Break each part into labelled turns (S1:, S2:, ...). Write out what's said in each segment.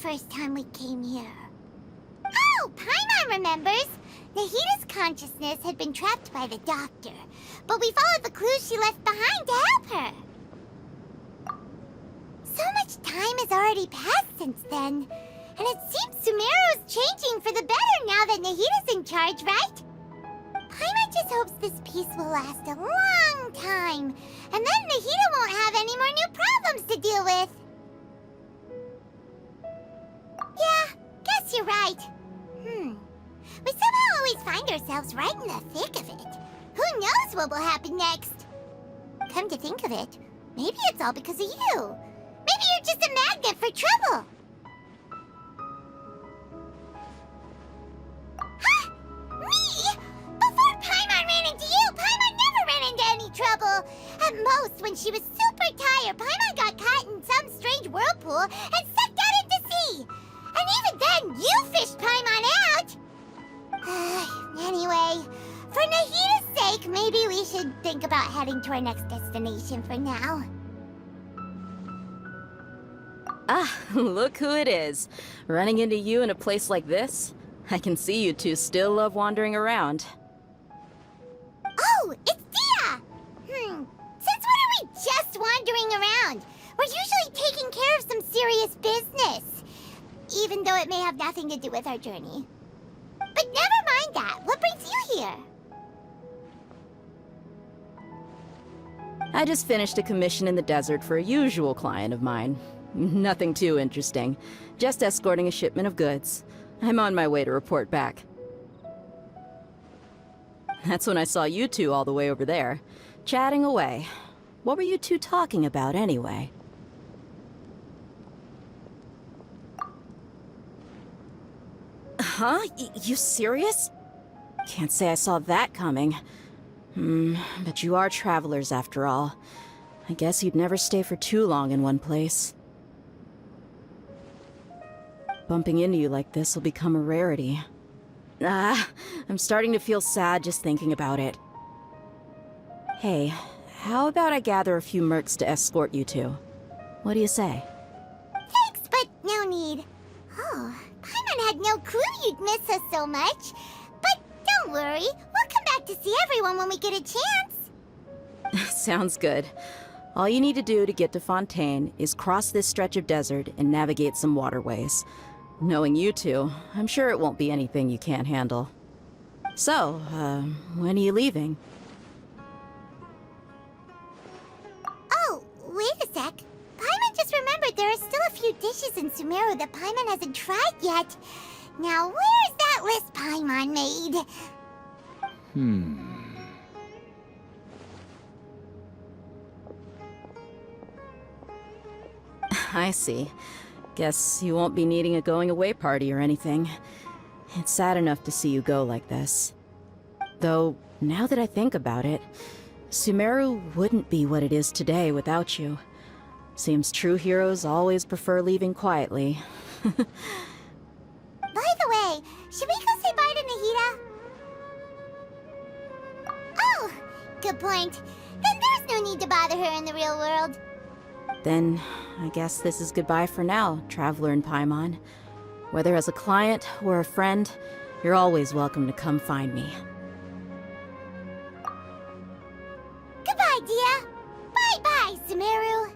S1: first time we came here. Oh, Paimon remembers! Nahita's consciousness had been trapped by the doctor, but we followed the clues she left behind to help her. So much time has already passed since then, and it seems Sumeru's changing for the better now that Nahita's in charge, right? Paimon just hopes this peace will last a long time, and then Nahita won't have any more new problems to deal with. Yeah, guess you're right. We somehow always find ourselves right in the thick of it. Who knows what will happen next? Come to think of it, maybe it's all because of you. Maybe you're just a magnet for trouble. Huh? Me? Before Paimon ran into you, Paimon never ran into any trouble. At most, when she was super tired, Paimon got caught in some strange whirlpool and sucked out into sea. And even then, you fished Paimon out! Anyway, for Nahita's sake, maybe we should think about heading to our next destination for now.
S2: Ah, look who it is. Running into you in a place like this? I can see you two still love wandering around.
S1: Oh, it's Dia! Since when are we just wandering around? We're usually taking care of some serious business. Even though it may have nothing to do with our journey. But never mind that. What brings you here?
S2: I just finished a commission in the desert for a usual client of mine. Nothing too interesting. Just escorting a shipment of goods. I'm on my way to report back. That's when I saw you two all the way over there, chatting away. What were you two talking about anyway? Huh? You serious? Can't say I saw that coming. But you are travelers after all. I guess you'd never stay for too long in one place. Bumping into you like this will become a rarity. I'm starting to feel sad just thinking about it. Hey, how about I gather a few mercs to escort you two? What do you say?
S1: Thanks, but no need. Oh, Paimon had no clue you'd miss us so much. But don't worry, we'll come back to see everyone when we get a chance.
S2: Sounds good. All you need to do to get to Fontaine is cross this stretch of desert and navigate some waterways. Knowing you two, I'm sure it won't be anything you can't handle. So, when are you leaving?
S1: Oh, wait a sec. Paimon just remembered there are still a few dishes in Sumeru that Paimon hasn't tried yet. Now, where's that list Paimon made?
S2: I see. Guess you won't be needing a going-away party or anything. It's sad enough to see you go like this. Though, now that I think about it, Sumeru wouldn't be what it is today without you. Seems true heroes always prefer leaving quietly.
S1: By the way, should we go say bye to Nahita? Oh, good point. Then there's no need to bother her in the real world.
S2: Then, I guess this is goodbye for now, Traveler in Paimon. Whether as a client or a friend, you're always welcome to come find me.
S1: Goodbye, Dia. Bye-bye, Sumeru.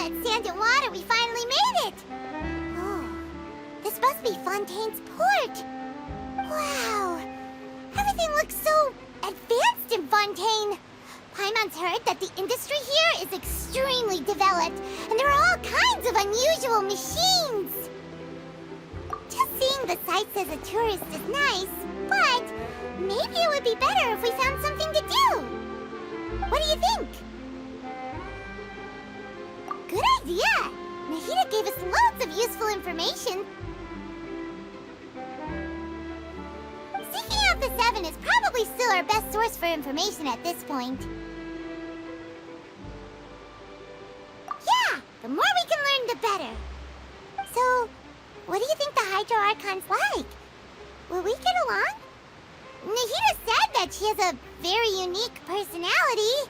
S1: that sand and water, we finally made it! Oh, this must be Fontaine's port. Wow, everything looks so advanced in Fontaine. Paimon's heard that the industry here is extremely developed, and there are all kinds of unusual machines. Just seeing the sights as a tourist is nice, but maybe it would be better if we found something to do. What do you think? Good idea! Nahida gave us loads of useful information. Seeking out the Seven is probably still our best source for information at this point. Yeah, the more we can learn, the better. So, what do you think the Hydro Archon's like? Will we get along? Nahida said that she has a very unique personality,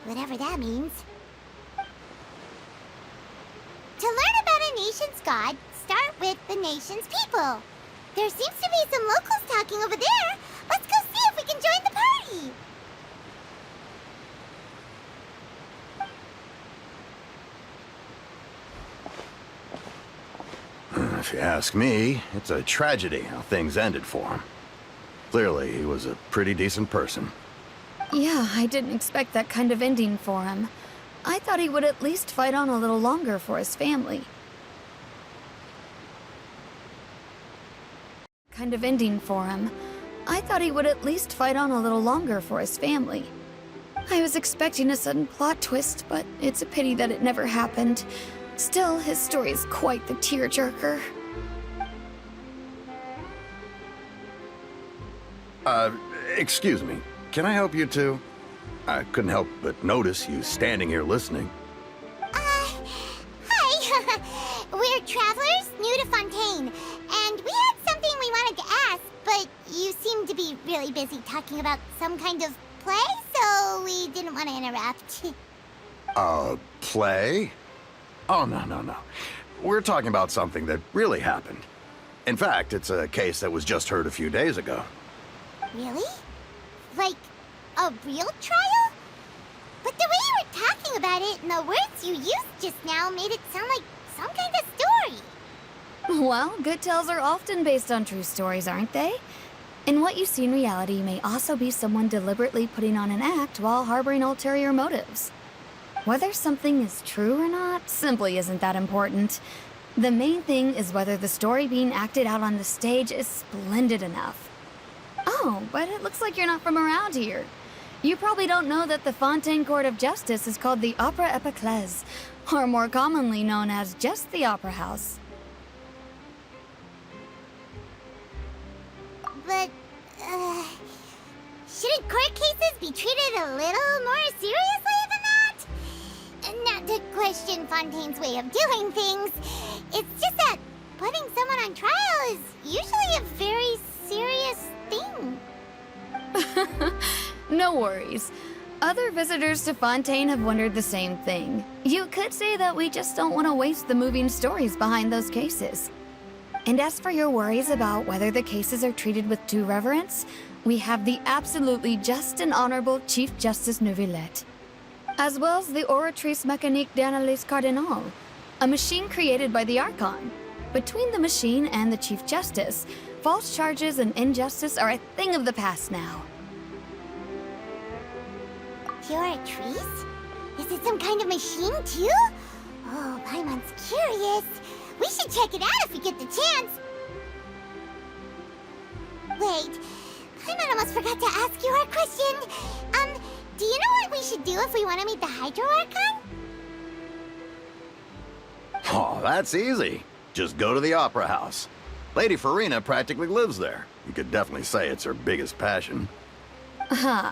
S1: whatever that means. To learn about a nation's god, start with the nation's people. There seems to be some locals talking over there. Let's go see if we can join the party.
S3: If you ask me, it's a tragedy how things ended for him. Clearly, he was a pretty decent person.
S4: Yeah, I didn't expect that kind of ending for him. I thought he would at least fight on a little longer for his family. I was expecting a sudden plot twist, but it's a pity that it never happened. Still, his story is quite the tearjerker.
S3: Excuse me. Can I help you too? I couldn't help but notice you standing here listening.
S1: Hi. We're travelers new to Fontaine, and we had something we wanted to ask, but you seem to be really busy talking about some kind of play, so we didn't want to interrupt.
S3: Play? Oh, no. We're talking about something that really happened. In fact, it's a case that was just heard a few days ago.
S1: Really? Like, a real trial? But the way you were talking about it and the words you used just now made it sound like some kind of story.
S4: Well, good tales are often based on true stories, aren't they? And what you see in reality may also be someone deliberately putting on an act while harboring ulterior motives. Whether something is true or not simply isn't that important. The main thing is whether the story being acted out on the stage is splendid enough. Oh, but it looks like you're not from around here. You probably don't know that the Fontaine Court of Justice is called the Opera Epiclese, or more commonly known as just the Opera House.
S1: But, shouldn't court cases be treated a little more seriously than that? Not to question Fontaine's way of doing things. It's just that putting someone on trial is usually a very serious thing.
S4: No worries. Other visitors to Fontaine have wondered the same thing. You could say that we just don't want to waste the moving stories behind those cases. And as for your worries about whether the cases are treated with due reverence, we have the absolutely just and honorable Chief Justice Neuvillette, as well as the Oratrice Mécanique d'Analyse Cardinal, a machine created by the Archon. Between the machine and the Chief Justice, false charges and injustice are a thing of the past now.
S1: Oratrice? Is it some kind of machine, too? Oh, Paimon's curious. We should check it out if we get the chance. Wait, Paimon almost forgot to ask you our question. Do you know what we should do if we want to meet the Hydro Archon?
S3: Oh, that's easy. Just go to the Opera House. Lady Furina practically lives there. You could definitely say it's her biggest passion.
S4: Huh.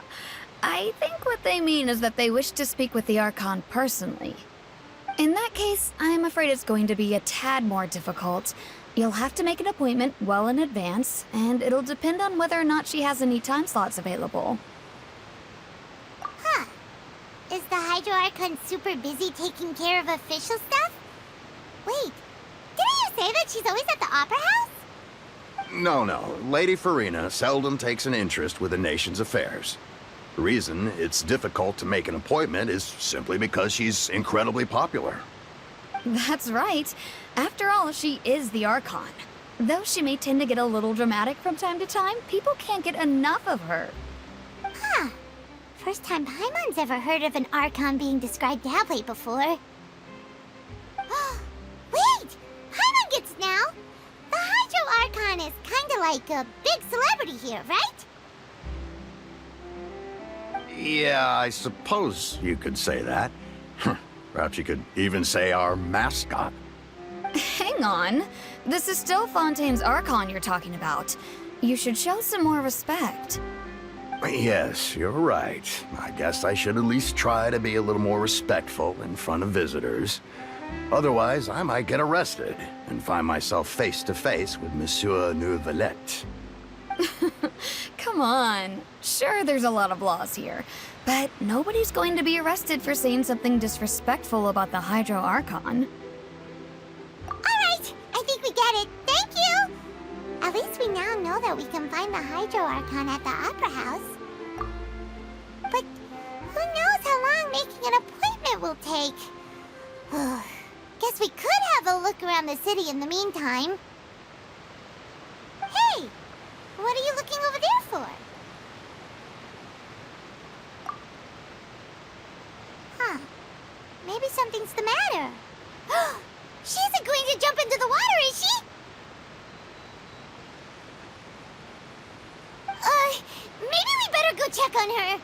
S4: I think what they mean is that they wish to speak with the Archon personally. In that case, I'm afraid it's going to be a tad more difficult. You'll have to make an appointment well in advance, and it'll depend on whether or not she has any time slots available.
S1: Huh. Is the Hydro Archon super busy taking care of official stuff? Wait, didn't you say that she's always at the Opera House?
S3: No. Lady Furina seldom takes an interest with the nation's affairs. The reason it's difficult to make an appointment is simply because she's incredibly popular.
S4: That's right. After all, she is the Archon. Though she may tend to get a little dramatic from time to time, people can't get enough of her.
S1: Huh. First time Paimon's ever heard of an Archon being described that way before. Wait! Paimon gets now! The Hydro Archon is kinda like a big celebrity here, right?
S3: Yeah, I suppose you could say that. Perhaps you could even say our mascot.
S4: Hang on. This is still Fontaine's Archon you're talking about. You should show some more respect.
S3: Yes, you're right. I guess I should at least try to be a little more respectful in front of visitors. Otherwise, I might get arrested and find myself face to face with Monsieur Neuvillette.
S4: Come on. Sure, there's a lot of laws here, but nobody's going to be arrested for saying something disrespectful about the Hydro Archon.
S1: Alright, I think we get it. Thank you! At least we now know that we can find the Hydro Archon at the Opera House. But who knows how long making an appointment will take? Guess we could have a look around the city in the meantime. Hey! What are you looking over there for? Huh. Maybe something's the matter. She isn't going to jump into the water, is she? Maybe we better go check on her.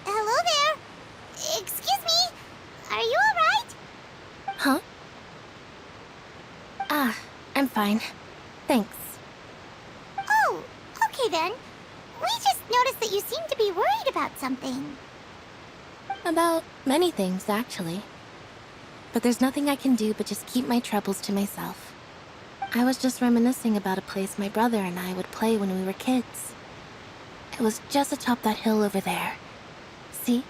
S1: Hello there. Excuse me. Are you alright?
S5: Huh? Ah, I'm fine. Thanks.
S1: Oh, okay then. We just noticed that you seem to be worried about something.
S5: About many things, actually. But there's nothing I can do but just keep my troubles to myself. I was just reminiscing about a place my brother and I would play when we were kids. It was just atop that hill over there. See?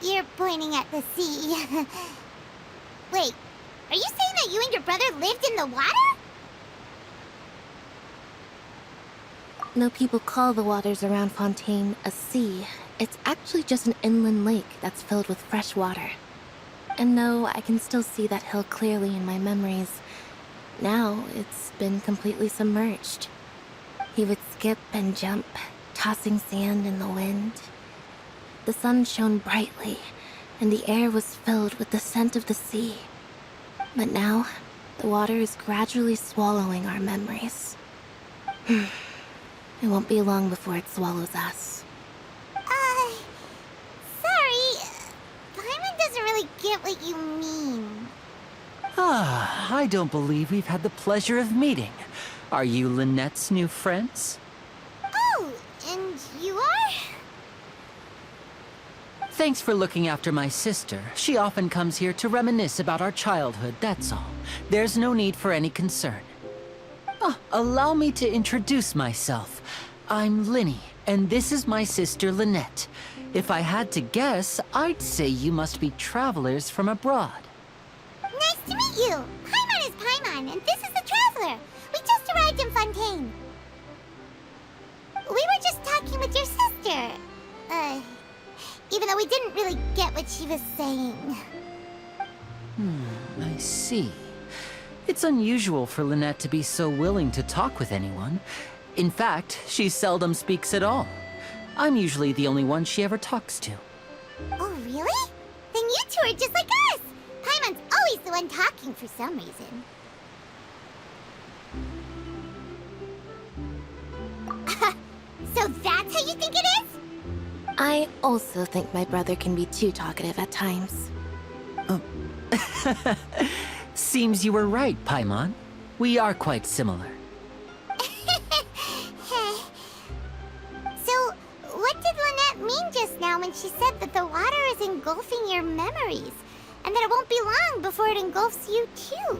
S1: You're pointing at the sea. Wait, are you saying that you and your brother lived in the water?
S5: No people call the waters around Fontaine a sea. It's actually just an inland lake that's filled with fresh water. And no, I can still see that hill clearly in my memories. Now, it's been completely submerged. He would skip and jump, tossing sand in the wind. The sun shone brightly, and the air was filled with the scent of the sea. But now, the water is gradually swallowing our memories. It won't be long before it swallows us.
S1: Sorry. Paimon doesn't really get what you mean.
S6: Ah, I don't believe we've had the pleasure of meeting. Are you Lynette's new friends?
S1: Oh, and you are?
S6: Thanks for looking after my sister. She often comes here to reminisce about our childhood, that's all. There's no need for any concern. Allow me to introduce myself. I'm Lyney, and this is my sister Lynette. If I had to guess, I'd say you must be travelers from abroad.
S1: Nice to meet you. Paimon is Paimon, and this is the Traveler. We just arrived in Fontaine. We were just talking with your sister. Even though we didn't really get what she was saying.
S6: I see. It's unusual for Lynette to be so willing to talk with anyone. In fact, she seldom speaks at all. I'm usually the only one she ever talks to.
S1: Oh, really? Then you two are just like us. Paimon's always the one talking for some reason. So that's how you think it is?
S5: I also think my brother can be too talkative at times.
S6: Seems you were right, Paimon. We are quite similar.
S1: So, what did Lynette mean just now when she said that the water is engulfing your memories? And that it won't be long before it engulfs you too?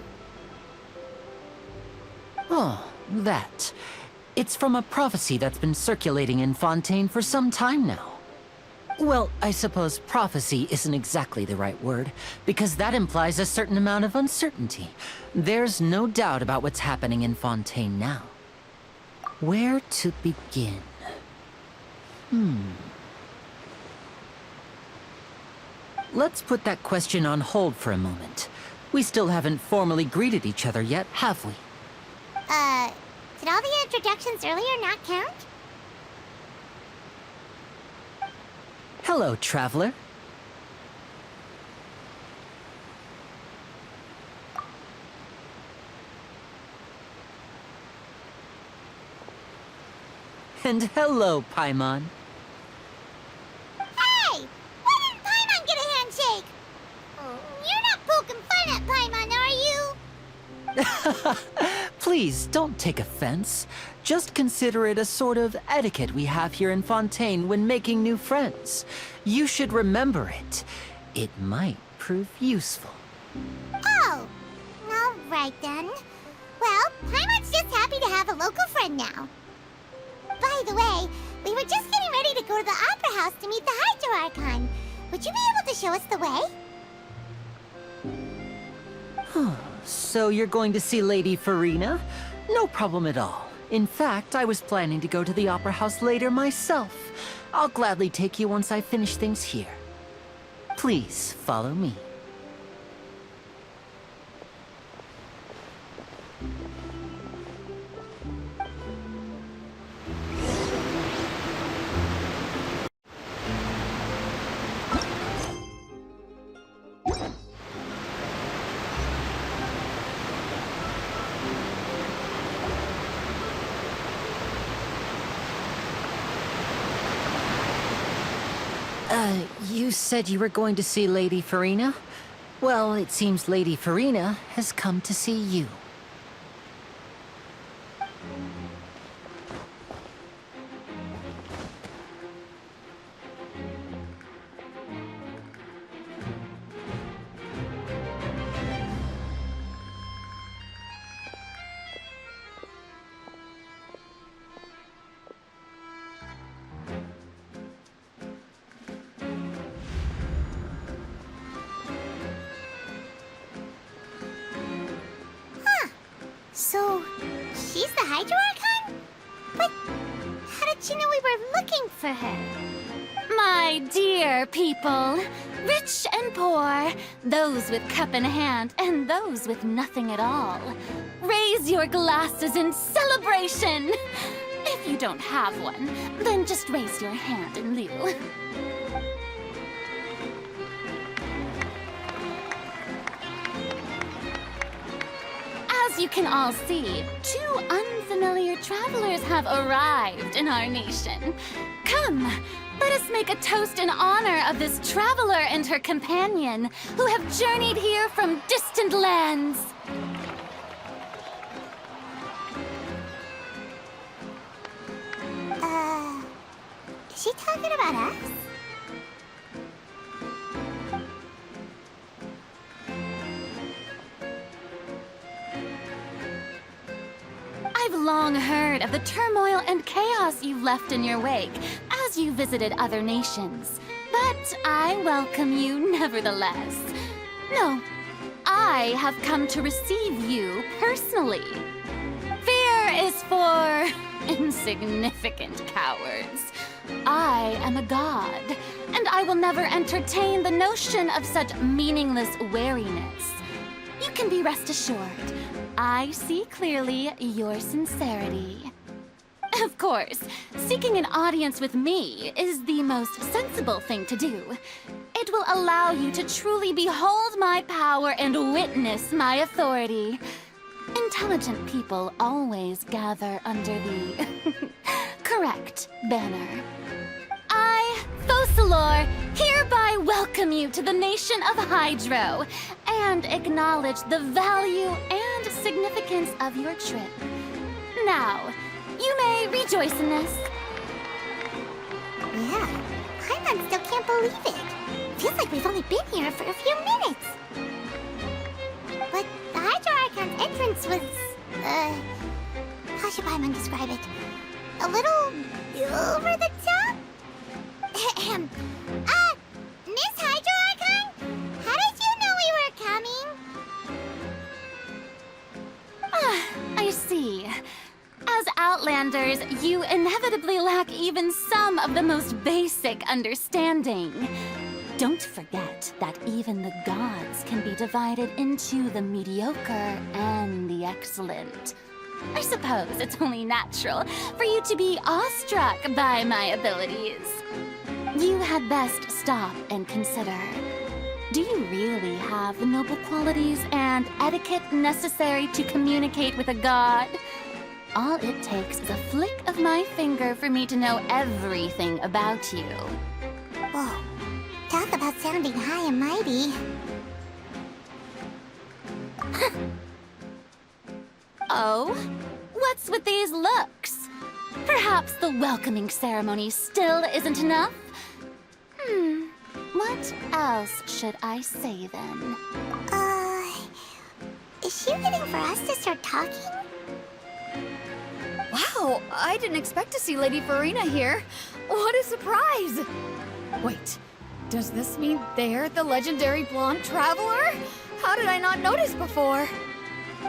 S6: Oh, that. It's from a prophecy that's been circulating in Fontaine for some time now. Well, I suppose prophecy isn't exactly the right word, because that implies a certain amount of uncertainty. There's no doubt about what's happening in Fontaine now. Where to begin? Let's put that question on hold for a moment. We still haven't formally greeted each other yet, have we?
S1: Did all the introductions earlier not count?
S6: Hello, traveler. And hello, Paimon.
S1: Hey! Why didn't Paimon get a handshake? You're not poking fun at Paimon, are you?
S6: Please, don't take offense. Just consider it a sort of etiquette we have here in Fontaine when making new friends. You should remember it. It might prove useful.
S1: Oh! Alright then. Well, Paimon's just happy to have a local friend now. By the way, we were just getting ready to go to the Opera House to meet the Hydro Archon. Would you be able to show us the way?
S6: So you're going to see Lady Furina? No problem at all. In fact, I was planning to go to the Opera House later myself. I'll gladly take you once I finish things here. Please, follow me. You said you were going to see Lady Furina? Well, it seems Lady Furina has come to see you.
S1: So, she's the Hydro Archon? But how did she know we were looking for her?
S7: My dear people, rich and poor, those with cup in hand and those with nothing at all, raise your glasses in celebration! If you don't have one, then just raise your hand in lieu. As you can all see, two unfamiliar travelers have arrived in our nation. Come, let us make a toast in honor of this traveler and her companion who have journeyed here from distant lands.
S1: Is she talking about us?
S7: I've long heard of the turmoil and chaos you've left in your wake as you visited other nations. But I welcome you nevertheless. No, I have come to receive you personally. Fear is for insignificant cowards. I am a god, and I will never entertain the notion of such meaningless wariness. You can be rest assured, I see clearly your sincerity. Of course, seeking an audience with me is the most sensible thing to do. It will allow you to truly behold my power and witness my authority. Intelligent people always gather under the correct banner. I, Focalor, hereby welcome you to the nation of Hydro, and acknowledge the value and significance of your trip. Now, you may rejoice in this.
S1: Yeah, Paimon still can't believe it. Feels like we've only been here for a few minutes. But the Hydro Archon's entrance was, how should Paimon describe it? A little over the top? Miss Hydro Archon? How did you know we were coming?
S7: I see. As Outlanders, you inevitably lack even some of the most basic understanding. Don't forget that even the gods can be divided into the mediocre and the excellent. I suppose it's only natural for you to be awestruck by my abilities. You had best stop and consider. Do you really have the noble qualities and etiquette necessary to communicate with a god? All it takes is a flick of my finger for me to know everything about you.
S1: Whoa, talk about sounding high and mighty.
S7: Oh? What's with these looks? Perhaps the welcoming ceremony still isn't enough? What else should I say then?
S1: Is she waiting for us to start talking?
S4: Wow, I didn't expect to see Lady Furina here. What a surprise! Wait, does this mean they're the legendary blonde traveler? How did I not notice before?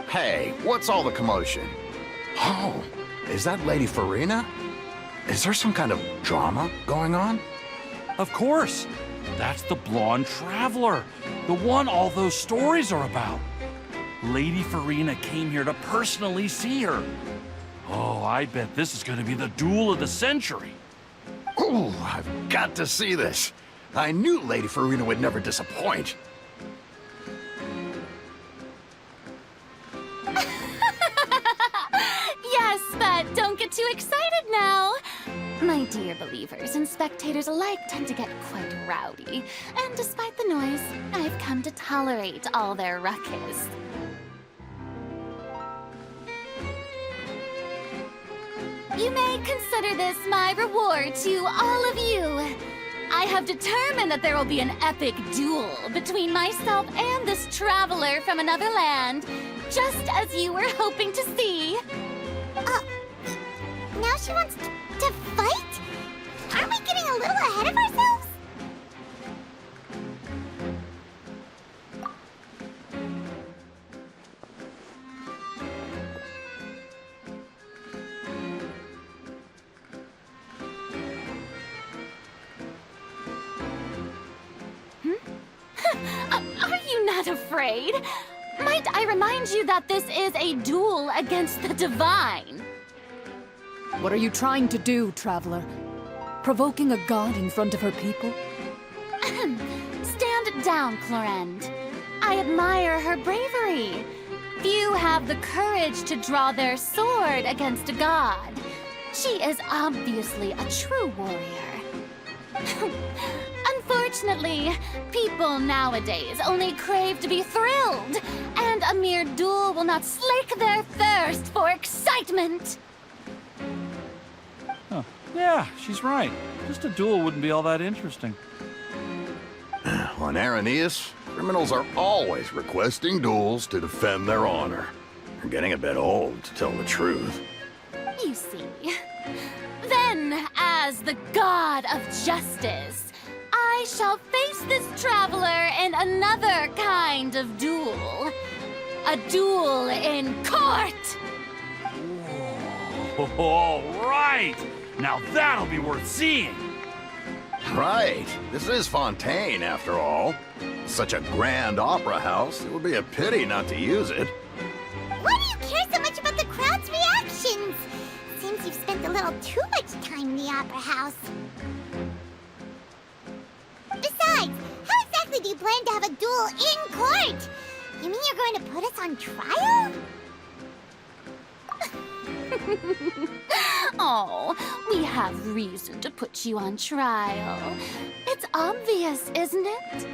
S3: Hey, what's all the commotion? Oh, is that Lady Furina? Is there some kind of drama going on?
S8: Of course. That's the blonde traveler. The one all those stories are about. Lady Furina came here to personally see her. Oh, I bet this is going to be the duel of the century.
S3: Ooh, I've got to see this. I knew Lady Furina would never disappoint.
S7: Yes, but don't get too excited now. My dear believers and spectators alike tend to get quite rowdy, and despite the noise, I've come to tolerate all their ruckus. You may consider this my reward to all of you. I have determined that there will be an epic duel between myself and this traveler from another land, just as you were hoping to see.
S1: Now she wants to fight? Aren't we getting a little ahead of ourselves?
S7: Are you not afraid? Might I remind you that this is a duel against the divine?
S9: What are you trying to do, traveler? Provoking a god in front of her people?
S7: Stand down, Clorend. I admire her bravery. Few have the courage to draw their sword against a god. She is obviously a true warrior. Unfortunately, people nowadays only crave to be thrilled, and a mere duel will not slake their thirst for excitement.
S8: Huh. Yeah, she's right. Just a duel wouldn't be all that interesting.
S3: On Araneus, criminals are always requesting duels to defend their honor. They're getting a bit old, to tell the truth.
S7: You see. Then, as the god of justice, I shall face this traveler in another kind of duel. A duel in court!
S8: All right! Now that'll be worth seeing!
S3: Right. This is Fontaine, after all. Such a grand opera house, it would be a pity not to use it.
S1: Why do you care so much about the crowd's reactions? Seems you've spent a little too much time in the opera house. Besides, how exactly do you plan to have a duel in court? You mean you're going to put us on trial?
S7: Oh, we have reason to put you on trial. It's obvious, isn't it?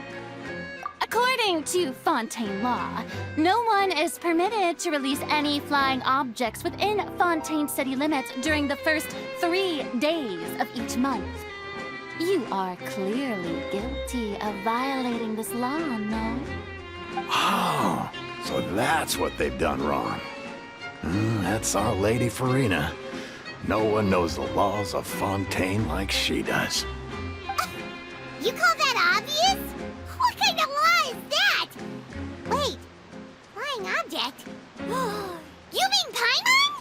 S7: According to Fontaine law, no one is permitted to release any flying objects within Fontaine city limits during the first 3 days of each month. You are clearly guilty of violating this law, no?
S3: Oh, so that's what they've done wrong. That's our Lady Furina. No one knows the laws of Fontaine like she does.
S1: You call that obvious? What kind of law is that? Wait, flying object? You mean Paimon?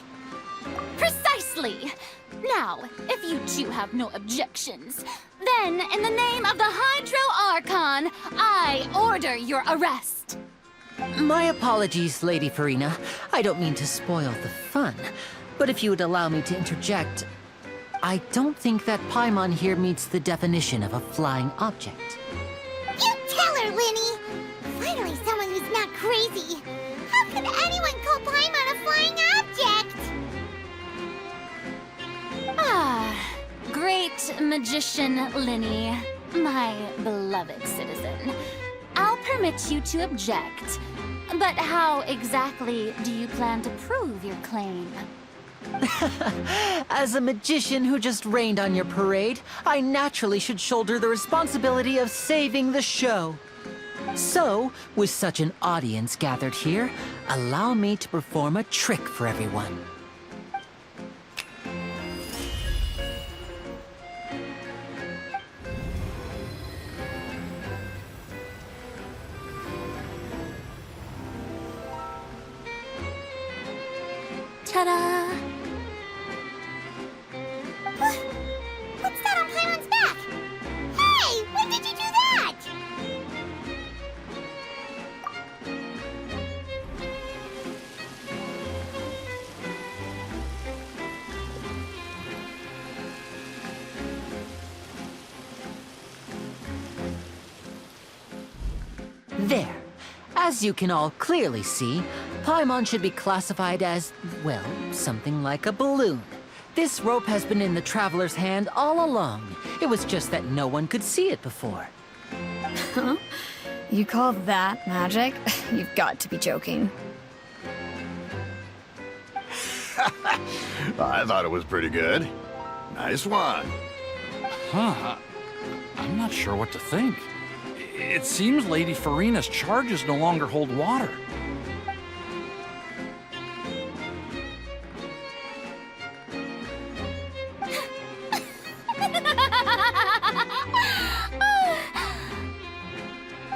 S7: Precisely! Now, if you two have no objections, then in the name of the Hydro Archon, I order your arrest.
S6: My apologies, Lady Furina. I don't mean to spoil the fun, but if you would allow me to interject, I don't think that Paimon here meets the definition of a flying object.
S1: You tell her, Lyney! Finally someone who's not crazy. How could anyone call Paimon a flying object?
S7: Great magician Lyney, my beloved citizen. I'll permit you to object, but how exactly do you plan to prove your claim?
S6: As a magician who just rained on your parade, I naturally should shoulder the responsibility of saving the show. So, with such an audience gathered here, allow me to perform a trick for everyone.
S7: Ta-da!
S1: What's that on Paimon's back? Hey, when did you do that?
S6: There. As you can all clearly see, Paimon should be classified as, well, something like a balloon. This rope has been in the Traveler's hand all along. It was just that no one could see it before.
S4: Huh? You call that magic? You've got to be joking.
S3: I thought it was pretty good. Nice one.
S8: Huh. I'm not sure what to think. It seems Lady Furina's charges no longer hold water.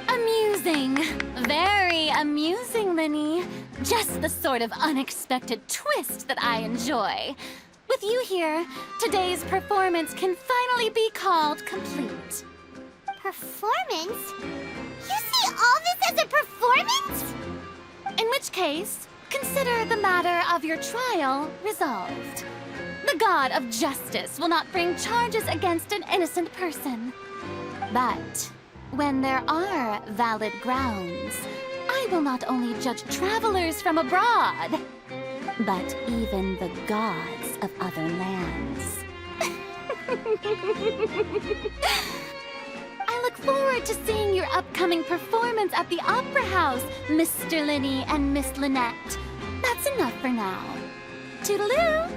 S7: Amusing. Very amusing, Lyney. Just the sort of unexpected twist that I enjoy. With you here, today's performance can finally be called complete.
S1: Performance? You see all this as a performance?
S7: In which case, consider the matter of your trial resolved. The god of justice will not bring charges against an innocent person. But when there are valid grounds, I will not only judge travelers from abroad, but even the gods of other lands. I look forward to seeing your upcoming performance at the Opera House, Mr. Lyney and Miss Lynette. That's enough for now. Toodaloo!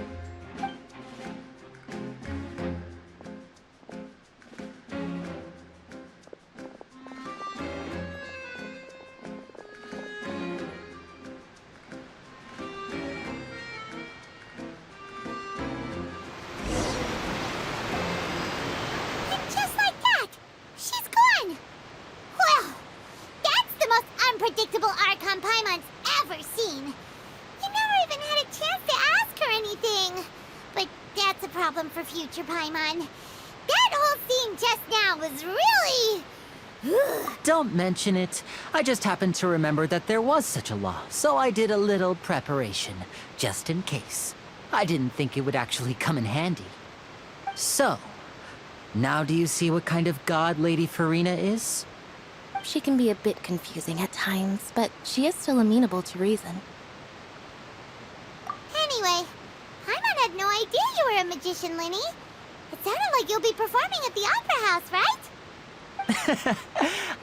S1: Unpredictable Archon Paimon's ever seen. You never even had a chance to ask her anything. But that's a problem for future Paimon. That whole scene just now was really...
S6: Don't mention it. I just happened to remember that there was such a law, so I did a little preparation, just in case. I didn't think it would actually come in handy. So, now do you see what kind of god Lady Furina is?
S5: She can be a bit confusing at times, but she is still amenable to reason.
S1: Anyway, Paimon had no idea you were a magician, Lyney. It sounded like you'll be performing at the Opera House, right?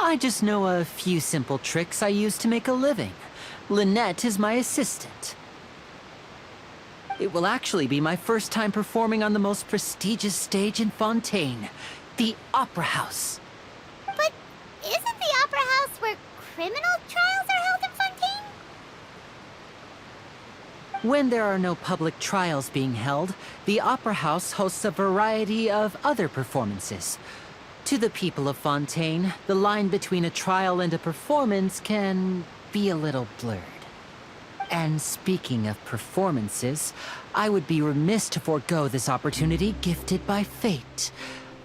S6: I just know a few simple tricks I use to make a living. Lynette is my assistant. It will actually be my first time performing on the most prestigious stage in Fontaine, the Opera House.
S1: But isn't the Opera House where criminal trials are held in Fontaine?
S6: When there are no public trials being held, the Opera House hosts a variety of other performances. To the people of Fontaine, the line between a trial and a performance can be a little blurred. And speaking of performances, I would be remiss to forego this opportunity gifted by fate.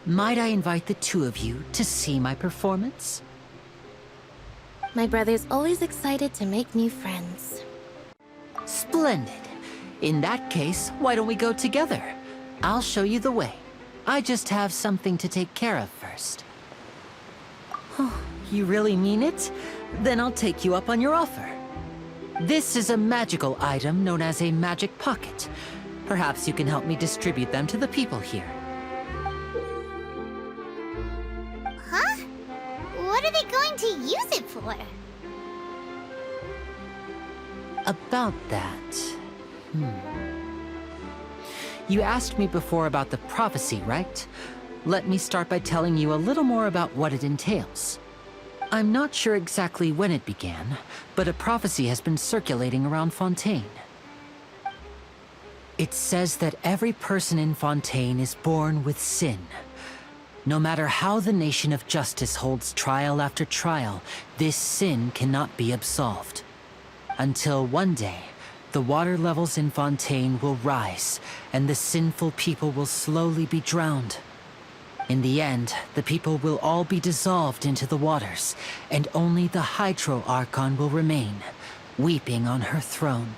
S6: Might I invite the two of you to see my performance?
S5: My brother's always excited to make new friends.
S6: Splendid. In that case, why don't we go together? I'll show you the way. I just have something to take care of first. Oh, you really mean it? Then I'll take you up on your offer. This is a magical item known as a magic pocket. Perhaps you can help me distribute them to the people here.
S1: Huh? What are they going to use it for?
S6: About that... You asked me before about the prophecy, right? Let me start by telling you a little more about what it entails. I'm not sure exactly when it began, but a prophecy has been circulating around Fontaine. It says that every person in Fontaine is born with sin. No matter how the nation of justice holds trial after trial, this sin cannot be absolved. Until one day, the water levels in Fontaine will rise, and the sinful people will slowly be drowned. In the end, the people will all be dissolved into the waters, and only the Hydro Archon will remain, weeping on her throne.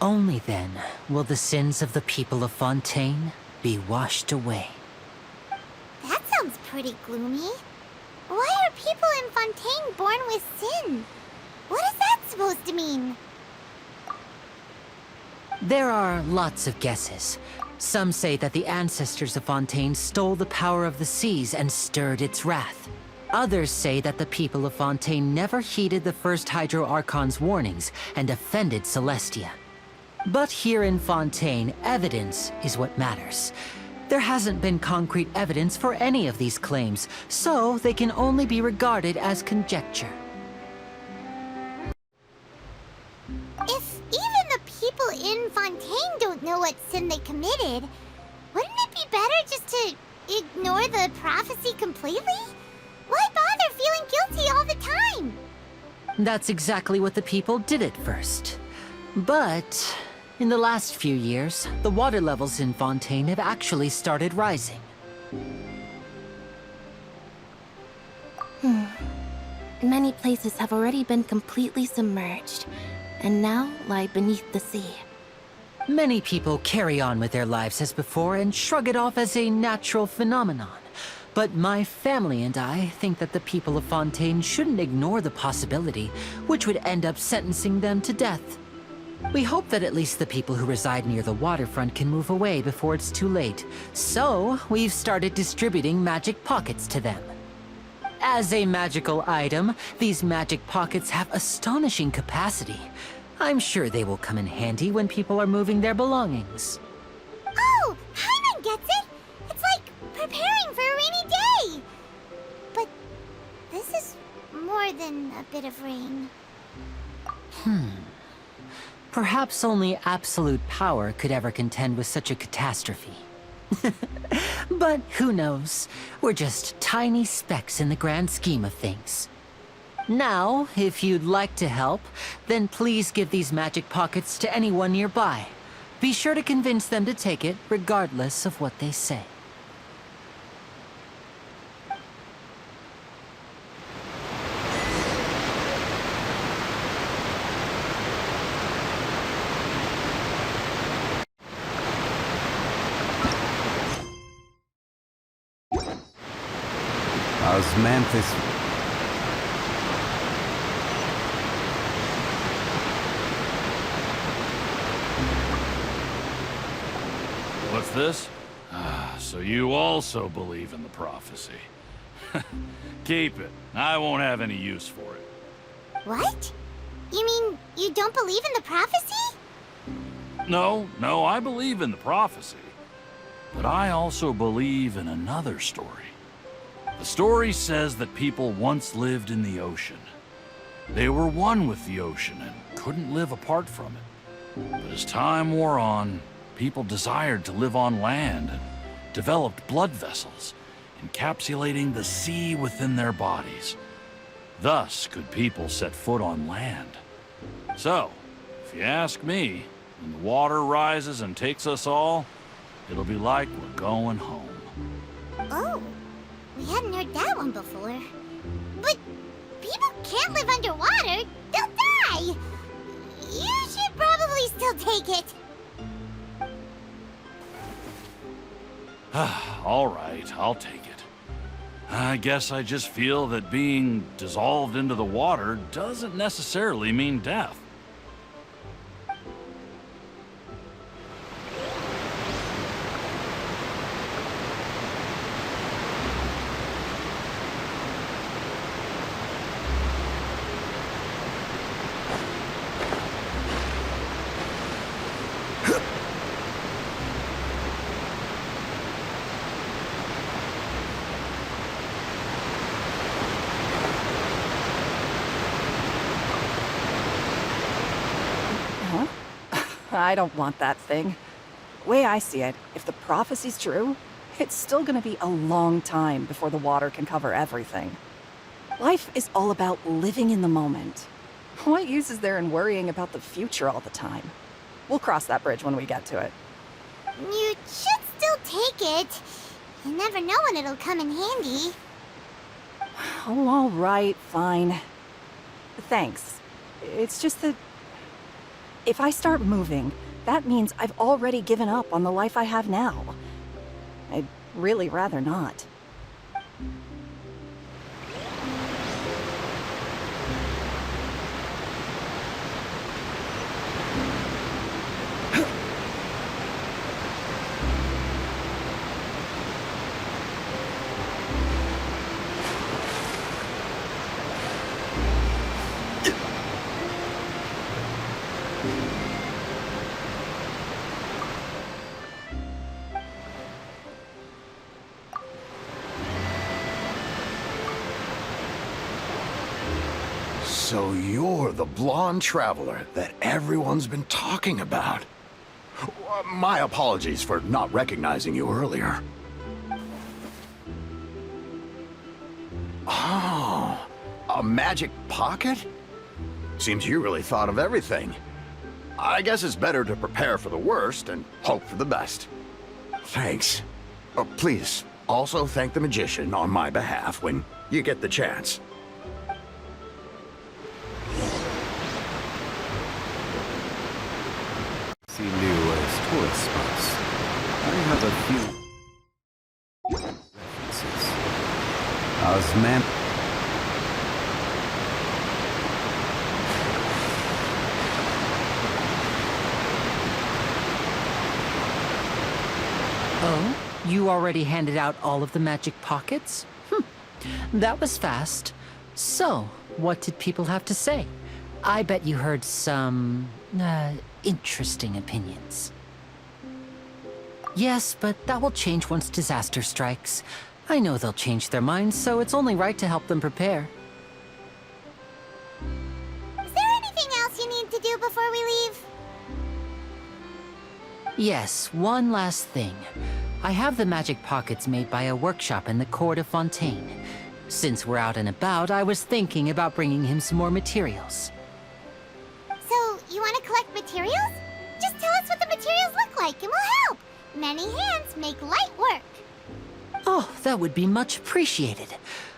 S6: Only then will the sins of the people of Fontaine be washed away.
S1: That sounds pretty gloomy. Why are people in Fontaine born with sin? What is that supposed to mean?
S6: There are lots of guesses. Some say that the ancestors of Fontaine stole the power of the seas and stirred its wrath. Others say that the people of Fontaine never heeded the first Hydro Archon's warnings and offended Celestia. But here in Fontaine, evidence is what matters. There hasn't been concrete evidence for any of these claims, so they can only be regarded as conjecture.
S1: If even the people in Fontaine don't know what sin they committed, wouldn't it be better just to ignore the prophecy completely? Why bother feeling guilty all the time?
S6: That's exactly what the people did at first. But in the last few years, the water levels in Fontaine have actually started rising.
S5: Many places have already been completely submerged, and now lie beneath the sea.
S6: Many people carry on with their lives as before and shrug it off as a natural phenomenon. But my family and I think that the people of Fontaine shouldn't ignore the possibility, which would end up sentencing them to death. We hope that at least the people who reside near the waterfront can move away before it's too late. So, we've started distributing magic pockets to them. As a magical item, these magic pockets have astonishing capacity. I'm sure they will come in handy when people are moving their belongings.
S1: Oh, Paimon gets it! It's like preparing for a rainy day! But this is more than a bit of rain.
S6: Perhaps only absolute power could ever contend with such a catastrophe. But who knows? We're just tiny specks in the grand scheme of things. Now, if you'd like to help, then please give these magic pockets to anyone nearby. Be sure to convince them to take it, regardless of what they say.
S10: Osmanthus.
S8: What's this? Ah, so you also believe in the prophecy. Keep it. I won't have any use for it.
S1: What? You mean you don't believe in the prophecy?
S8: No, I believe in the prophecy. But I also believe in another story. The story says that people once lived in the ocean. They were one with the ocean and couldn't live apart from it. But as time wore on, people desired to live on land and developed blood vessels, encapsulating the sea within their bodies. Thus could people set foot on land. So, if you ask me, when the water rises and takes us all, it'll be like we're going home.
S1: Oh, we hadn't heard that one before. But people can't live underwater. They'll die. You should probably still take it.
S8: All right, I'll take it. I guess I just feel that being dissolved into the water doesn't necessarily mean death.
S10: I don't want that thing. Way I see it, if the prophecy's true, it's still gonna be a long time before the water can cover everything. Life is all about living in the moment. What use is there in worrying about the future all the time? We'll cross that bridge when we get to it.
S1: You should still take it. You never know when it'll come in handy.
S10: Oh, all right, fine. Thanks. It's just that if I start moving, that means I've already given up on the life I have now. I'd really rather not.
S3: So you're the blonde traveler that everyone's been talking about. My apologies for not recognizing you earlier. Oh, a magic pocket? Seems you really thought of everything. I guess it's better to prepare for the worst and hope for the best. Thanks. Please, also thank the magician on my behalf when you get the chance.
S11: See new as tourist spots. I have a few references. Osman.
S6: Oh? You already handed out all of the magic pockets? That was fast. So, what did people have to say? I bet you heard some, interesting opinions. Yes, but that will change once disaster strikes. I know they'll change their minds, so it's only right to help them prepare.
S1: Is there anything else you need to do before we leave?
S6: Yes, one last thing. I have the magic pockets made by a workshop in the Court of Fontaine. Since we're out and about, I was thinking about bringing him some more materials.
S1: So, you want to collect materials? Just tell us what the materials look like and we'll help. Many hands make light work.
S6: Oh, that would be much appreciated.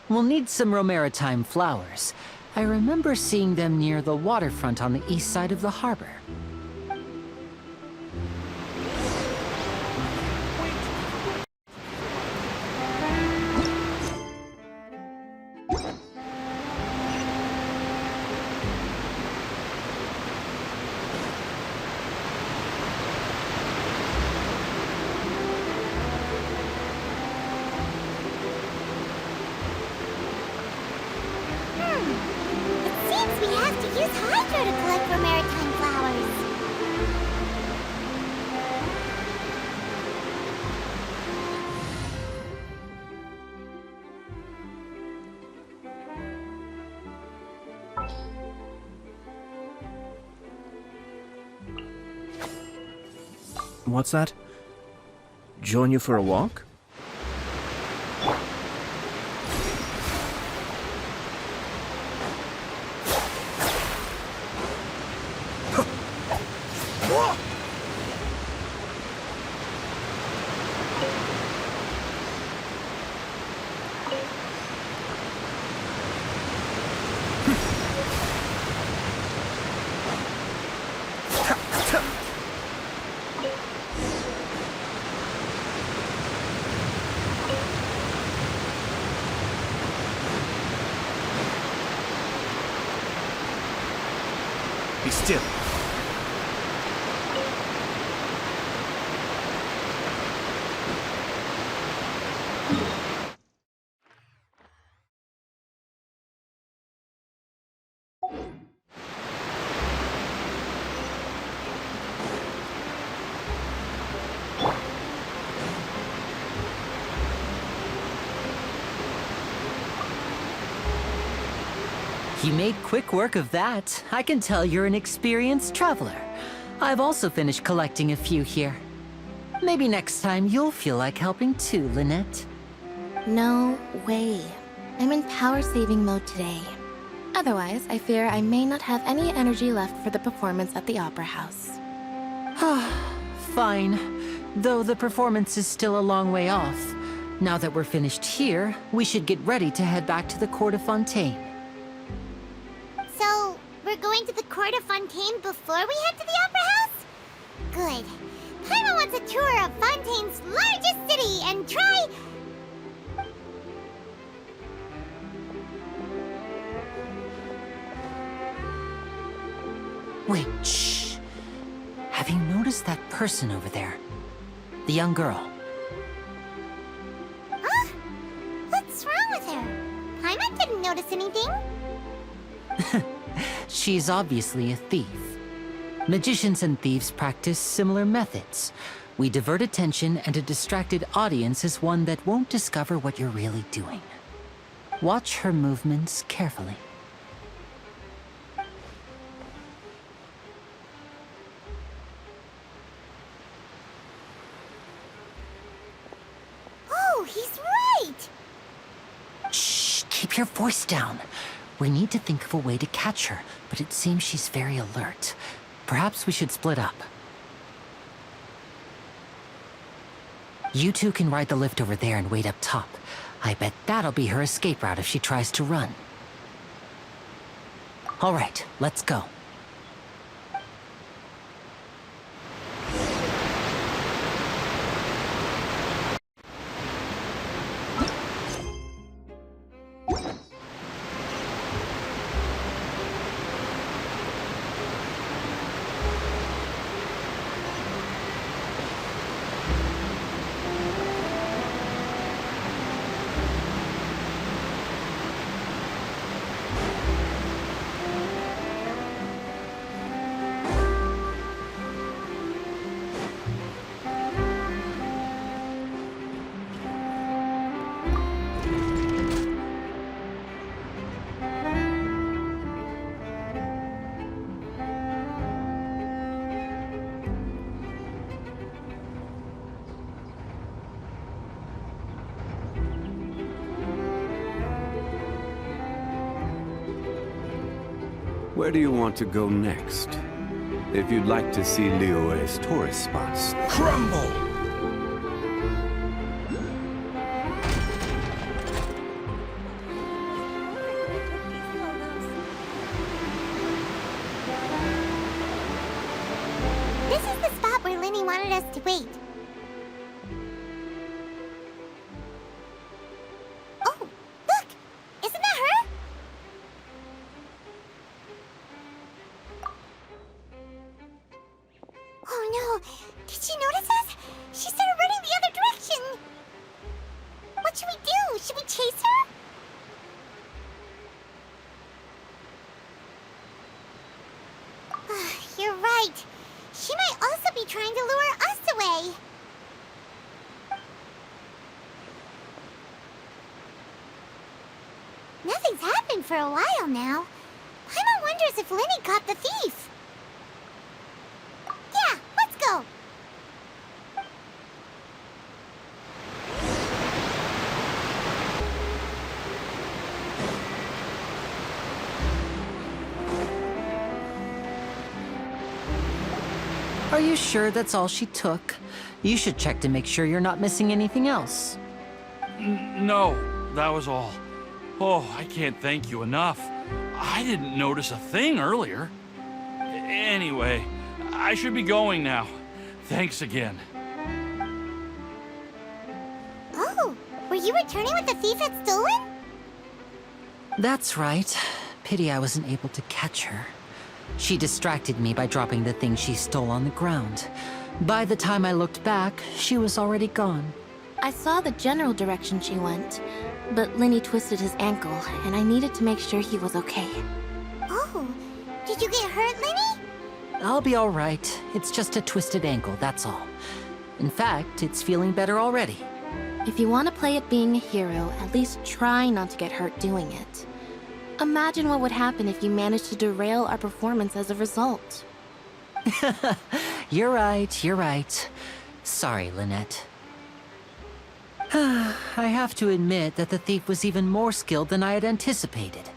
S6: We'll need some Romaritime flowers. I remember seeing them near the waterfront on the east side of the harbor.
S12: What's that? Join you for a walk? Be still.
S6: You made quick work of that. I can tell you're an experienced traveler. I've also finished collecting a few here. Maybe next time you'll feel like helping too, Lynette.
S5: No way. I'm in power-saving mode today. Otherwise, I fear I may not have any energy left for the performance at the Opera House.
S6: Fine. Though the performance is still a long way off. Now that we're finished here, we should get ready to head back to the Court of Fontaine.
S1: So, we're going to the Court of Fontaine before we head to the Opera House? Good. Paimon wants a tour of Fontaine's largest city and try...
S6: Wait, shh. Have you noticed that person over there? The young girl.
S1: Huh? What's wrong with her? Paimon didn't notice anything.
S6: She's obviously a thief. Magicians and thieves practice similar methods. We divert attention, and a distracted audience is one that won't discover what you're really doing. Watch her movements carefully.
S1: Oh, he's right!
S6: Shh, keep your voice down. We need to think of a way to catch her, but it seems she's very alert. Perhaps we should split up. You two can ride the lift over there and wait up top. I bet that'll be her escape route if she tries to run. All right, let's go.
S11: Where do you want to go next? If you'd like to see Liyue's tourist spots.
S12: Crumble!
S1: This is the spot where Lyney wanted us to wait. Oh, look! Isn't that her? Oh no! Did she notice us? She started running the other direction! What should we do? Should we chase her? You're right. She might also be trying to lure us away. Nothing's happened for a while now. Paimon wonders if Lyney caught the thief. Yeah, let's go.
S6: Are you sure that's all she took? You should check to make sure you're not missing anything else.
S8: No, that was all. Oh, I can't thank you enough. I didn't notice a thing earlier. Anyway, I should be going now. Thanks again.
S1: Oh, were you returning what the thief had stolen?
S6: That's right. Pity I wasn't able to catch her. She distracted me by dropping the thing she stole on the ground. By the time I looked back, she was already gone.
S5: I saw the general direction she went, but Lyney twisted his ankle, and I needed to make sure he was okay.
S1: Oh, did you get hurt, Lyney?
S6: I'll be all right. It's just a twisted ankle, that's all. In fact, it's feeling better already.
S5: If you want to play at being a hero, at least try not to get hurt doing it. Imagine what would happen if you managed to derail our performance as a result.
S6: You're right. Sorry, Lynette. I have to admit that the thief was even more skilled than I had anticipated.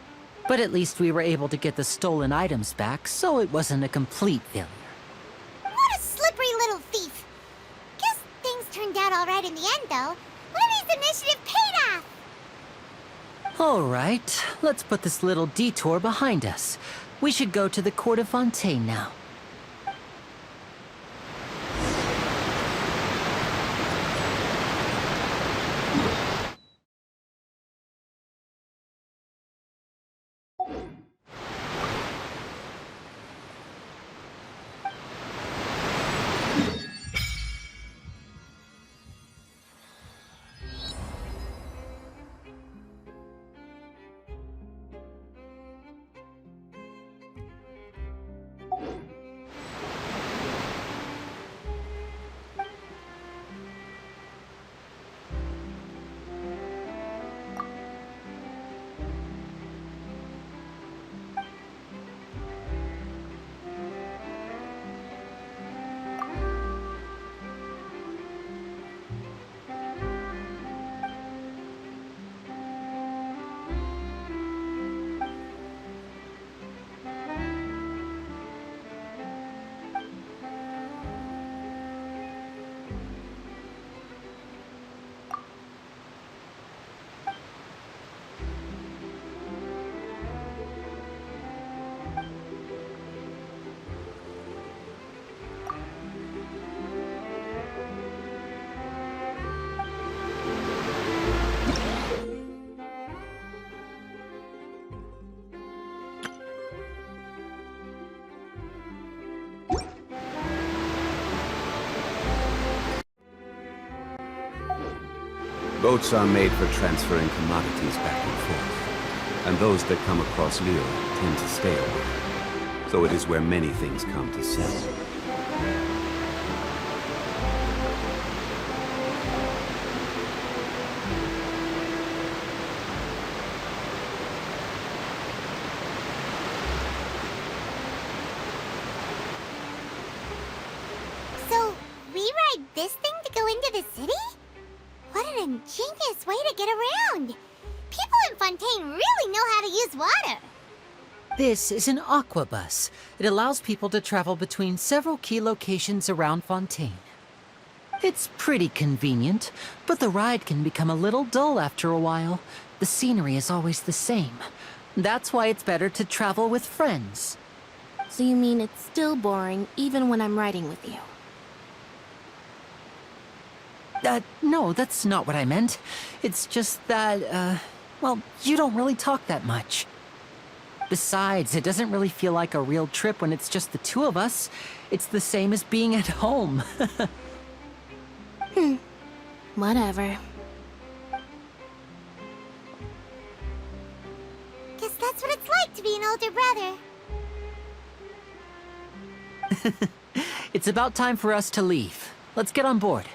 S6: But at least we were able to get the stolen items back, so it wasn't a complete failure.
S1: What a slippery little thief. Guess things turned out all right in the end, though. Lyney's initiative paid off.
S6: All right, let's put this little detour behind us. We should go to the Court of Fontaine now.
S11: Boats are made for transferring commodities back and forth, and those that come across Leo tend to stay away. So it is where many things come to sell.
S1: So, we ride this thing to go into the city? What an ingenious way to get around! People in Fontaine really know how to use water!
S6: This is an aquabus. It allows people to travel between several key locations around Fontaine. It's pretty convenient, but the ride can become a little dull after a while. The scenery is always the same. That's why it's better to travel with friends.
S5: So you mean it's still boring even when I'm riding with you?
S6: No, that's not what I meant. It's just that, well, you don't really talk that much. Besides, it doesn't really feel like a real trip when it's just the two of us. It's the same as being at home.
S5: Whatever.
S1: Guess that's what it's like to be an older brother.
S6: It's about time for us to leave. Let's get on board.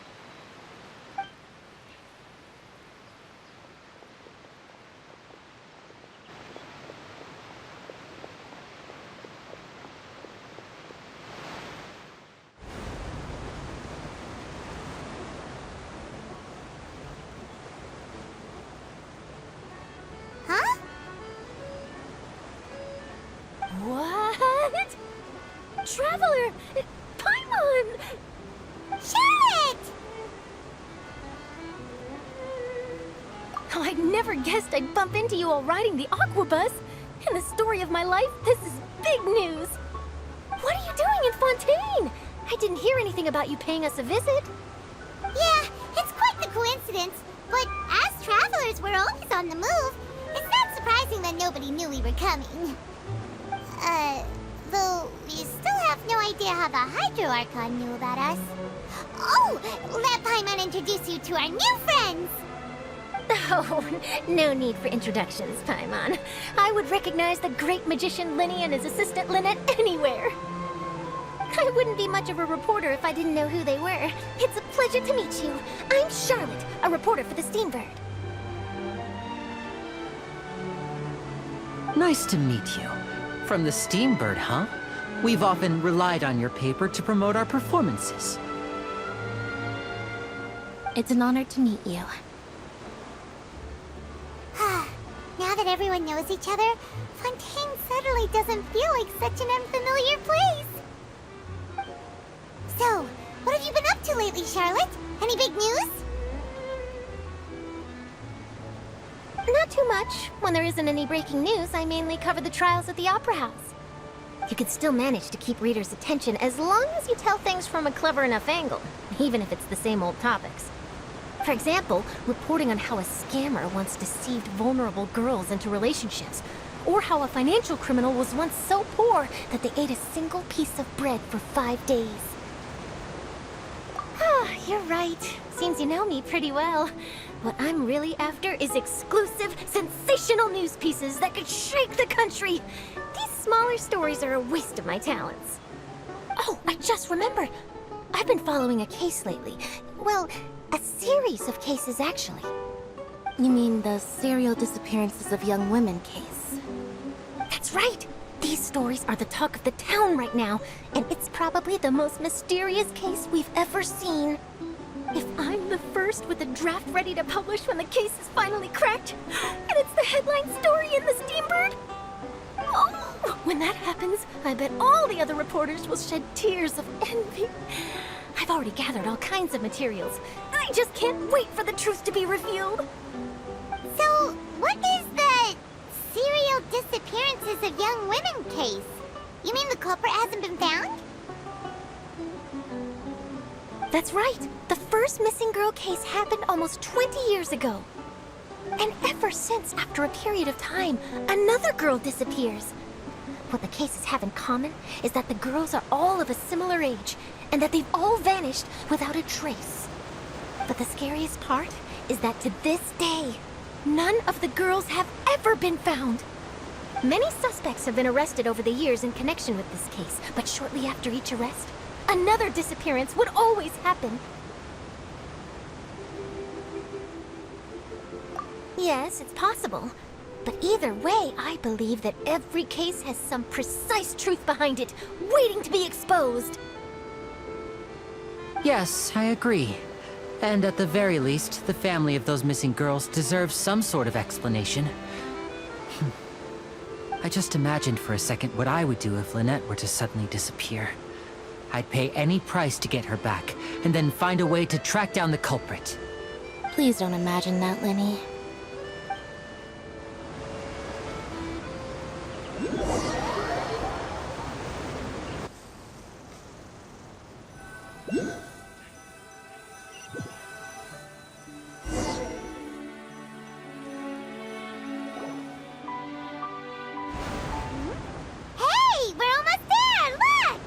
S1: Huh?
S4: What? Traveler! Paimon!
S1: Charlotte!
S5: Oh, I never guessed I'd bump into you all riding the aquabus. In the story of my life, this is big news. What are you doing in Fontaine? I didn't hear anything about you paying us a visit.
S1: Yeah, it's quite the coincidence. But as travelers, we're always on the move. It's not surprising that nobody knew we were coming. Though we still have no idea how the Hydro Archon knew about us. Oh, let Paimon introduce you to our new friends!
S5: Oh, no need for introductions, Paimon. I would recognize the great magician Lyney and his assistant Lynette anywhere. I wouldn't be much of a reporter if I didn't know who they were. It's a pleasure to meet you. I'm Charlotte, a reporter for the Steambird.
S6: Nice to meet you. From the Steambird, huh? We've often relied on your paper to promote our performances.
S5: It's an honor to meet you.
S1: Now that everyone knows each other, Fontaine suddenly doesn't feel like such an unfamiliar place. So, what have you been up to lately, Charlotte? Any big news?
S5: Not too much. When there isn't any breaking news, I mainly cover the trials at the Opera House. You can still manage to keep readers' attention as long as you tell things from a clever enough angle, even if it's the same old topics. For example, reporting on how a scammer once deceived vulnerable girls into relationships, or how a financial criminal was once so poor that they ate a single piece of bread for 5 days. Ah, you're right. Seems you know me pretty well. What I'm really after is exclusive, sensational news pieces that could shake the country. These smaller stories are a waste of my talents. Oh, I just remembered. I've been following a case lately. Well, a series of cases, actually. You mean the serial disappearances of young women case? That's right! These stories are the talk of the town right now, and it's probably the most mysterious case we've ever seen. If I'm the first with a draft ready to publish when the case is finally cracked, and it's the headline story in the Steambird, oh, when that happens, I bet all the other reporters will shed tears of envy. I've already gathered all kinds of materials. I just can't wait for the truth to be revealed.
S1: So, what is the serial disappearances of young women case? You mean the culprit hasn't been found?
S5: That's right. The first missing girl case happened almost 20 years ago. And ever since, after a period of time, another girl disappears. What the cases have in common is that the girls are all of a similar age, and that they've all vanished without a trace. But the scariest part is that to this day, none of the girls have ever been found. Many suspects have been arrested over the years in connection with this case, but shortly after each arrest, another disappearance would always happen. Yes, it's possible. But either way, I believe that every case has some precise truth behind it, waiting to be exposed.
S6: Yes, I agree. And at the very least, the family of those missing girls deserves some sort of explanation. I just imagined for a second what I would do if Lynette were to suddenly disappear. I'd pay any price to get her back, and then find a way to track down the culprit.
S5: Please don't imagine that, Lyney.
S1: Hey, we're almost there! Look!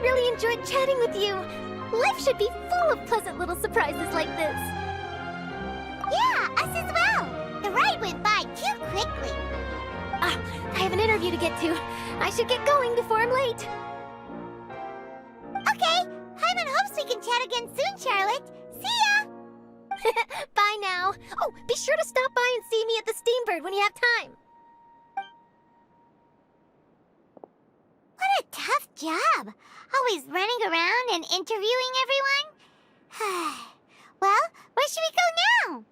S1: really enjoyed chatting with you. Life should be full of pleasant little surprises like this. Yeah, us as well. The ride went by too quickly. I have an interview to get to. I should get going before I'm late. Okay, Paimon hopes we can chat again soon, Charlotte. See ya! Bye now. Oh, be sure to stop by and see me at the Steambird when you have time. What a tough job. Always running around and interviewing everyone. Well, where should we go now?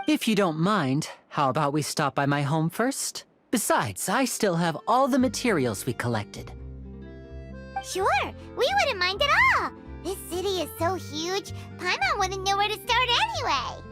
S6: If you don't mind, how about we stop by my home first? Besides, I still have all the materials we collected.
S1: Sure, we wouldn't mind at all. This city is so huge, Paimon wouldn't know where to start anyway.